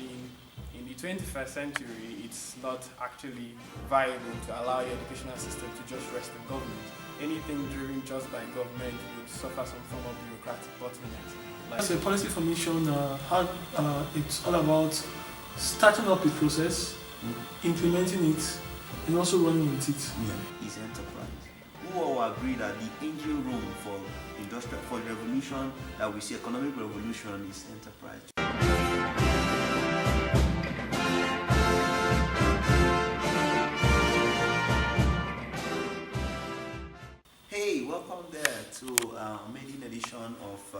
in the 21st century, it's not actually viable to allow your educational system to just rest in government. Anything driven just by government would suffer some form of bureaucratic bottlenecks. As a policy formation, it's all about starting up a process, implementing it, and also running with it. Is enterprise. Who all agree that the engine room for the revolution that we see, economic revolution, is enterprise? Hey, welcome there to our maiden edition of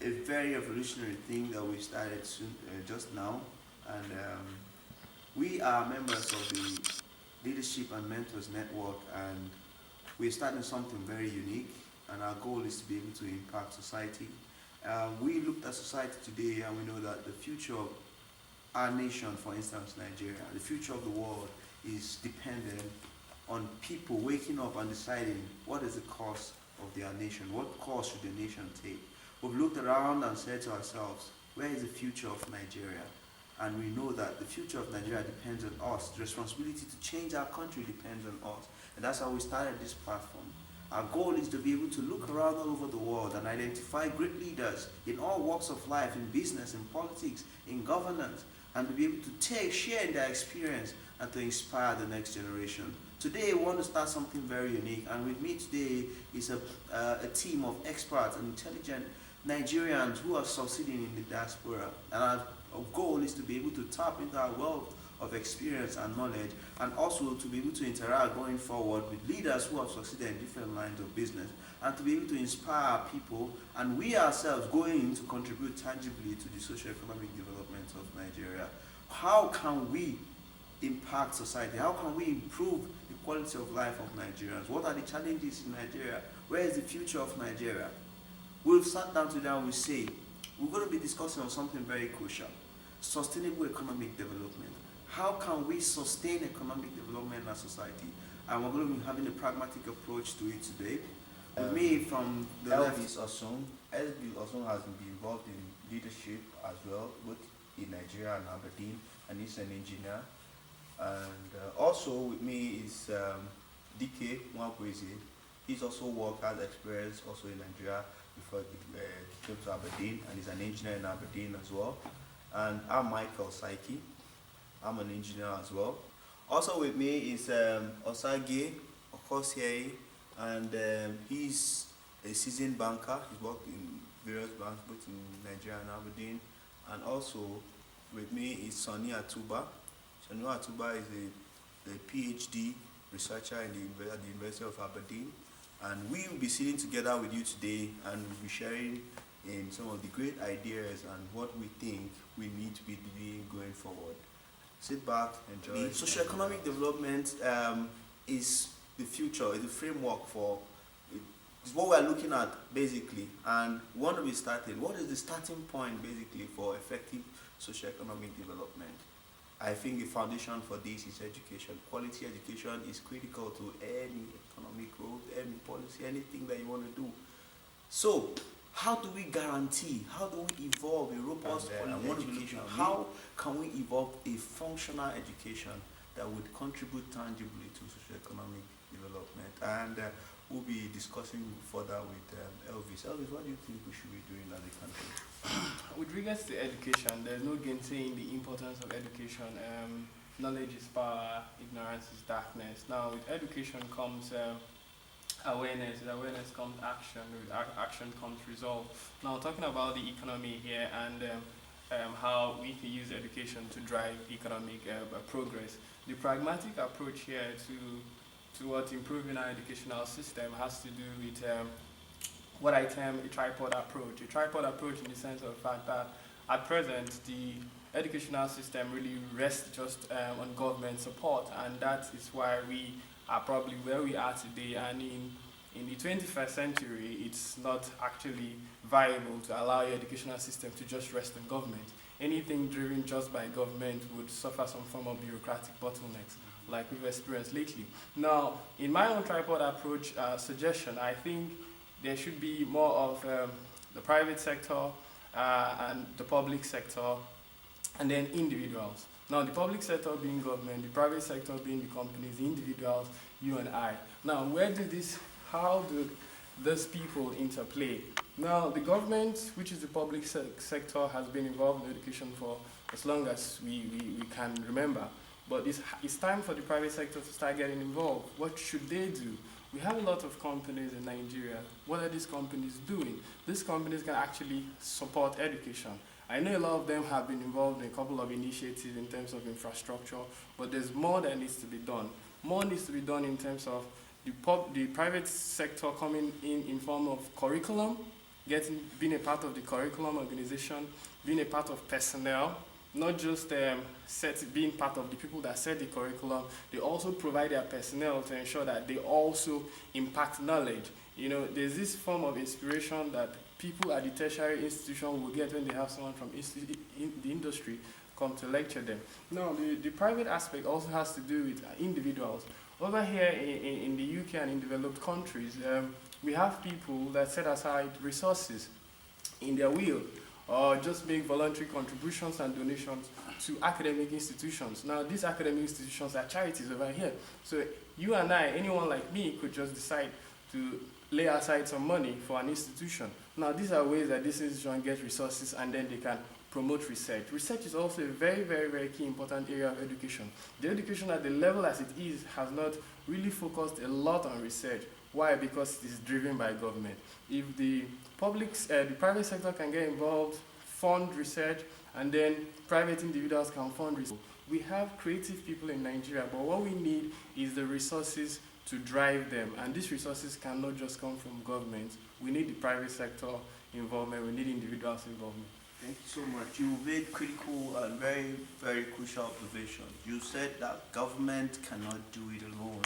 a very revolutionary thing that we started just now, and we are members of the Leadership and Mentors Network, and we're starting something very unique, and our goal is to be able to impact society. We looked at society today, and we know that the future of our nation, for instance Nigeria, the future of the world is dependent on people waking up and deciding what is the course of their nation, what course should the nation take. We've looked around and said to ourselves, where is the future of Nigeria? And we know that the future of Nigeria depends on us. The responsibility to change our country depends on us. And that's how we started this platform. Our goal is to be able to look around all over the world and identify great leaders in all walks of life, in business, in politics, in governance, and to be able to share their experience and to inspire the next generation. Today, we want to start something very unique, and with me today is a team of experts and intelligent Nigerians who are succeeding in the diaspora. And our goal is to be able to tap into our wealth of experience and knowledge, and also to be able to interact going forward with leaders who have succeeded in different lines of business, and to be able to inspire people, and we ourselves going to contribute tangibly to the socio-economic development of Nigeria. How can we impact society? How can we improve the quality of life of Nigerians? What are the challenges in Nigeria? Where is the future of Nigeria? We've sat down today and we say, we're going to be discussing on something very crucial: sustainable economic development. How can we sustain economic development in our society? And we're going to be having a pragmatic approach to it today. With me from the Elvis Osun. Elvis Osun has been involved in leadership as well, both in Nigeria and Aberdeen, and he's an engineer. And also with me is DK Mwabweze. He's also worked as experience also in Nigeria before he came to Aberdeen, and he's an engineer in Aberdeen as well. And I'm Michael Saiki. I'm an engineer as well. Also with me is Osage Okosie, and he's a seasoned banker. He's worked in various banks, both in Nigeria and Aberdeen. And also with me is Sonny Atuba. Sonny Atuba is a PhD researcher at the University of Aberdeen. And we will be sitting together with you today, and we'll be sharing in some of the great ideas and what we think we need to be doing going forward. Sit back, enjoy. The socio-economic development is the future, is the framework for, is what we're looking at basically, and we want to be starting. What is the starting point basically for effective socio-economic development? I think the foundation for this is education. Quality education is critical to any economic growth, any policy, anything that you want to do. So, how do we guarantee, how do we evolve a robust quality education? How can we evolve a functional education that would contribute tangibly to socio-economic development? And we'll be discussing further with Elvis. Elvis, what do you think we should be doing as a country? With regards to education, there's no gainsaying the importance of education. Knowledge is power, ignorance is darkness. Now, with education comes awareness. With awareness comes action. With action comes resolve. Now, talking about the economy here and how we can use education to drive economic progress. The pragmatic approach here towards improving our educational system has to do with what I term a tripod approach. A tripod approach in the sense of the fact that at present the educational system really rests just on government support, and that is why we are probably where we are today. And in the 21st century, it's not actually viable to allow your educational system to just rest on government. Anything driven just by government would suffer some form of bureaucratic bottlenecks, like we've experienced lately. Now, in my own tripod approach suggestion, I think there should be more of the private sector and the public sector and then individuals. Now, the public sector being government, the private sector being the companies, the individuals, you and I. Now, how do these people interplay? Now, the government, which is the public sector, has been involved in education for as long as we can remember. But it's time for the private sector to start getting involved. What should they do? We have a lot of companies in Nigeria. What are these companies doing? These companies can actually support education. I know a lot of them have been involved in a couple of initiatives in terms of infrastructure, but there's more that needs to be done. More needs to be done in terms of the private sector coming in form of curriculum, being a part of the curriculum organization, being a part of personnel, not just being part of the people that set the curriculum. They also provide their personnel to ensure that they also impact knowledge. You know, there's this form of inspiration that people at the tertiary institution will get when they have someone from the industry come to lecture them. Now, the private aspect also has to do with individuals. Over here in the UK and in developed countries, we have people that set aside resources in their will or just make voluntary contributions and donations to academic institutions. Now, these academic institutions are charities over here. So you and I, anyone like me, could just decide to lay aside some money for an institution. Now, these are ways that this institution gets resources and then they can promote research. Research is also a very, very, very key important area of education. The education at the level as it is has not really focused a lot on research. Why? Because it is driven by government. If the private sector can get involved, fund research, and then private individuals can fund research. We have creative people in Nigeria, but what we need is the resources to drive them. And these resources cannot just come from government. We need the private sector involvement, we need individuals involvement. Thank you so much. You made critical and very, very crucial observations. You said that government cannot do it alone.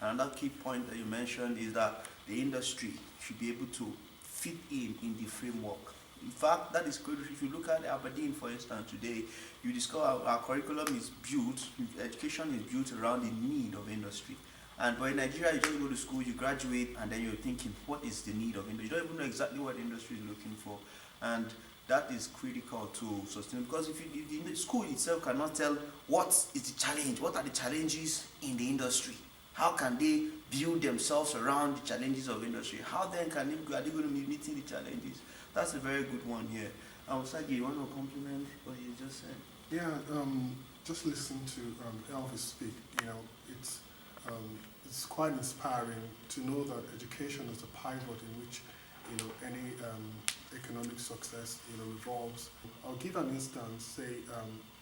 Another key point that you mentioned is that the industry should be able to fit in the framework. In fact, that is good. If you look at Aberdeen, for instance, today, you discover our curriculum is built, education is built around the need of industry. But in Nigeria, you just go to school, you graduate, and then you're thinking, what is the need of industry? You don't even know exactly what industry is looking for. And that is critical to sustain, because if the school itself cannot tell what is the challenge, what are the challenges in the industry, how can they build themselves around the challenges of industry? How then are they going to be meeting the challenges? That's a very good one here. Sagi, you want to compliment what you just said? Yeah, just listen to Elvis speak. You know, it's quite inspiring to know that education is the pivot in which any economic success revolves. I'll give an instance, say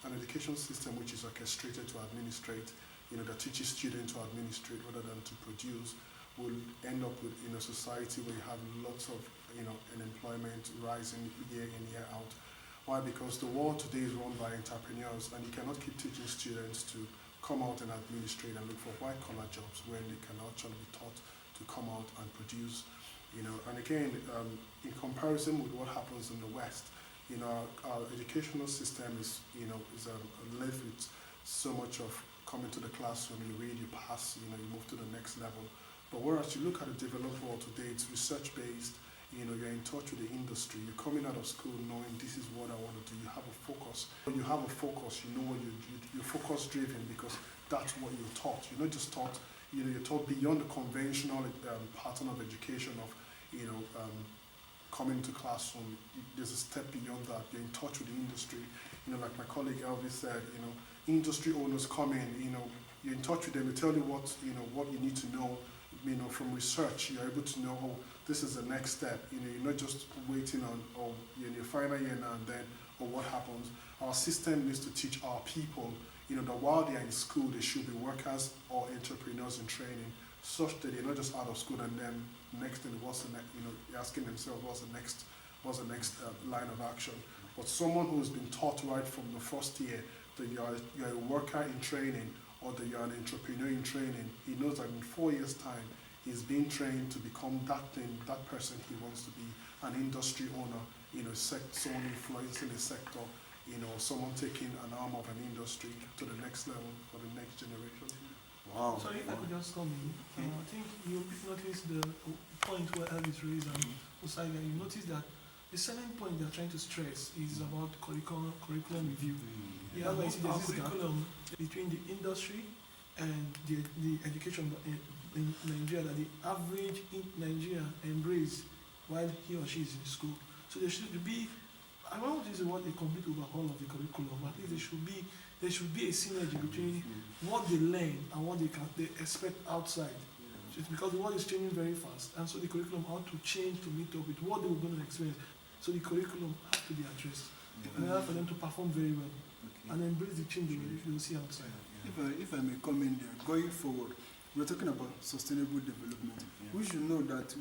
an education system which is orchestrated to administrate, that teaches students to administrate rather than to produce, will end up with a society where you have lots of unemployment rising year in, year out. Why? Because the world today is run by entrepreneurs, and you cannot keep teaching students to come out and administrate and look for white collar jobs when they can actually be taught to come out and produce. And again, in comparison with what happens in the West, our educational system is lived with so much of coming to the classroom, you read, you pass, you move to the next level. But whereas you look at the developed world today, it's research-based, you're in touch with the industry, you're coming out of school knowing this is what I want to do, you have a focus. When you have a focus, you know what you're focus-driven because that's what you're taught. You're not just taught, you're taught beyond the conventional pattern of education of, coming to classroom. There's a step beyond that. You're in touch with the industry. Like my colleague Elvis said, industry owners come in, you're in touch with them, they tell you what you need to know, from research, you're able to know, oh, this is the next step. You're not just waiting on, you're in your final year now and then, or what happens. Our system needs to teach our people, that while they're in school, they should be workers or entrepreneurs in training, such that they're not just out of school and then next thing, what's the next, asking themselves, what's the next line of action. But someone who's been taught right from the first year that you're a worker in training or that you're an entrepreneur in training, he knows that in 4 years' time, he's being trained to become that thing, that person he wants to be, an industry owner, someone influencing a sector, someone taking an arm of an industry to the next level for the next generation. Wow. So if I could just come in, I think you notice the point where Elvis raised and Osaiga, you notice that the second point they're trying to stress is about curriculum review. Yeah, that's why you see there's this curriculum between the industry and the education in Nigeria that the average in Nigeria embrace while he or she is in school. So there should be, I don't want to use the word a complete overhaul of the curriculum, but at least there should be a synergy between what they learn and what they expect outside. It's because the world is changing very fast, and so the curriculum ought to change to meet up with what they were going to experience. So the curriculum has to be addressed in order for them to perform very well and embrace the change they will see outside. If I may come in there, going forward, we're talking about sustainable development. We should know that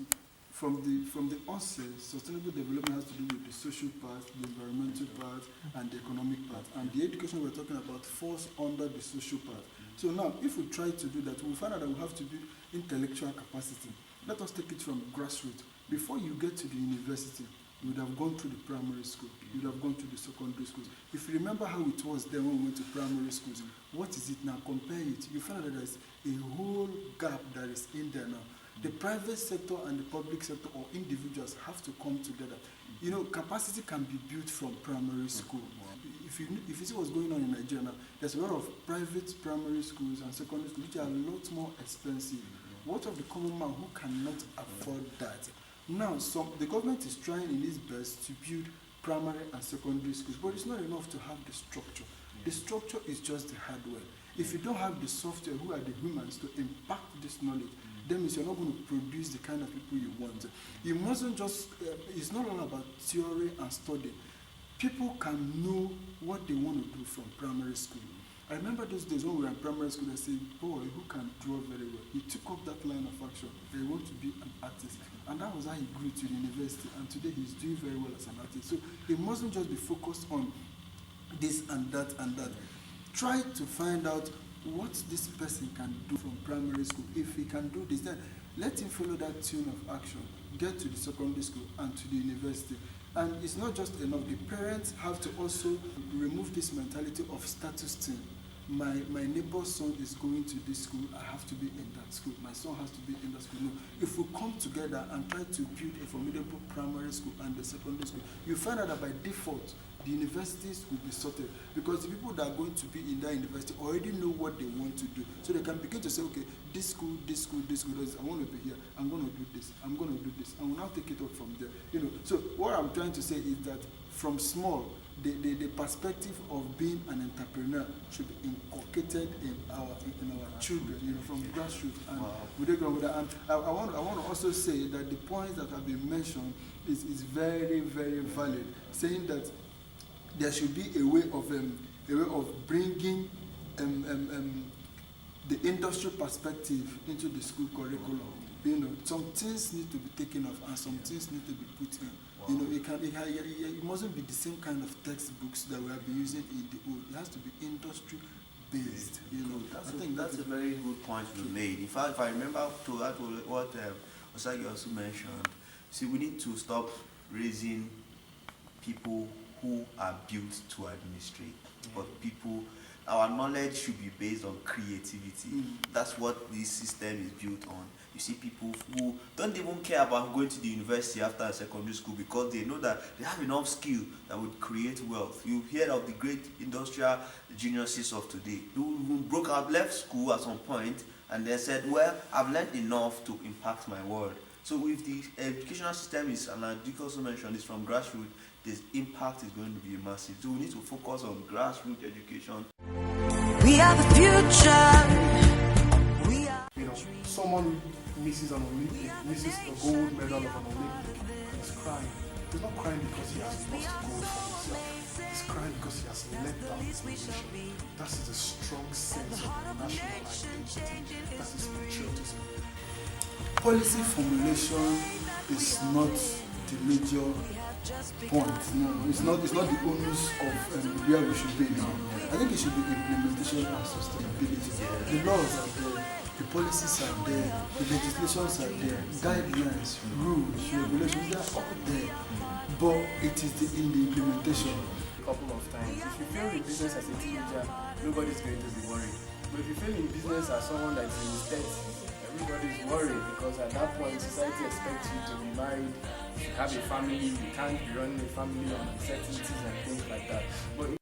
from the onset, sustainable development has to do with the social part, the environmental part, and the economic part. And the education we're talking about falls under the social part. So now, if we try to do that, we'll find out that we have to build intellectual capacity. Let us take it from grassroots. Before you get to the university, you would have gone through the primary school, you would have gone to the secondary schools. If you remember how it was then when we went to primary schools, what is it now? Compare it. You find out that there's a whole gap that is in there now. The private sector and the public sector or individuals have to come together. You know, capacity can be built from primary school. If you see what's going on in Nigeria now, there's a lot of private primary schools and secondary schools which are a lot more expensive. What of the common man who cannot afford that? Now, the government is trying in its best to build primary and secondary schools, but it's not enough to have the structure. The structure is just the hardware. If you don't have the software, who are the humans to impact this knowledge, then means you're not going to produce the kind of people you want. You mustn't just, it's not all about theory and study. People can know what they want to do from primary school. I remember those days when we were in primary school, they said, boy, who can draw very well? He took up that line of action. They want to be an artist. And that was how he grew to the university. And today he's doing very well as an artist. So he mustn't just be focused on this and that and that. Try to find out what this person can do from primary school. If he can do this, then let him follow that tune of action. Get to the secondary school and to the university. And it's not just enough. The parents have to also remove this mentality of status thing. My neighbor's son is going to this school, I have to be in that school. My son has to be in that school. No. If we come together and try to build a formidable primary school and the secondary school, you find out that by default, the universities will be sorted because the people that are going to be in that university already know what they want to do. So they can begin to say, okay, this school, I want to be here, I'm going to do this, I'm going to do this, and we'll now take it up from there. You know, so what I'm trying to say is that from small, the perspective of being an entrepreneur should be inculcated in our children, you know, from grassroots. And we don't go with that. And I want to also say that the points that have been mentioned is very, very valid, saying that there should be a way of bringing the industry perspective into the school curriculum. You know, some things need to be taken off and some things need to be put in. You know, it mustn't be the same kind of textbooks that we have been using in the old. It has to be industry based. You know, I think that's a very good point you made. In fact, if I remember to add what Osagi also mentioned, see, we need to stop raising people who are built to administrate, but people. Our knowledge should be based on creativity. That's what this system is built on. You see people who don't even care about going to the university after a secondary school because they know that they have enough skill that would create wealth. You hear of the great industrial geniuses of today who broke out, left school at some point, and they said, well, I've learned enough to impact my world. So if the educational system is, and I did also mention this from grassroots, this impact is going to be massive. So we need to focus on grassroots education. We are the future. We are. You know, someone misses an Olympic, misses the gold medal of an Olympic, and he's crying. He's not crying because he has lost gold for himself. He's crying because he has let down his nation. That is a strong sense of national identity. That is patriotism. Policy formulation is not the major point. No, it's not the onus of where we should be now. I think it should be implementation and sustainability. The laws are there, the policies are there, the legislations are there, guidelines, rules, regulations, they are all there. But it is in the implementation. A couple of times. If you fail in business as a teenager, nobody's going to be worried. But if you fail in business as someone that's in his 30s, everybody's worried because at that point society expects you to be married, you have a family, you can't be running a family on uncertainties and things like that. But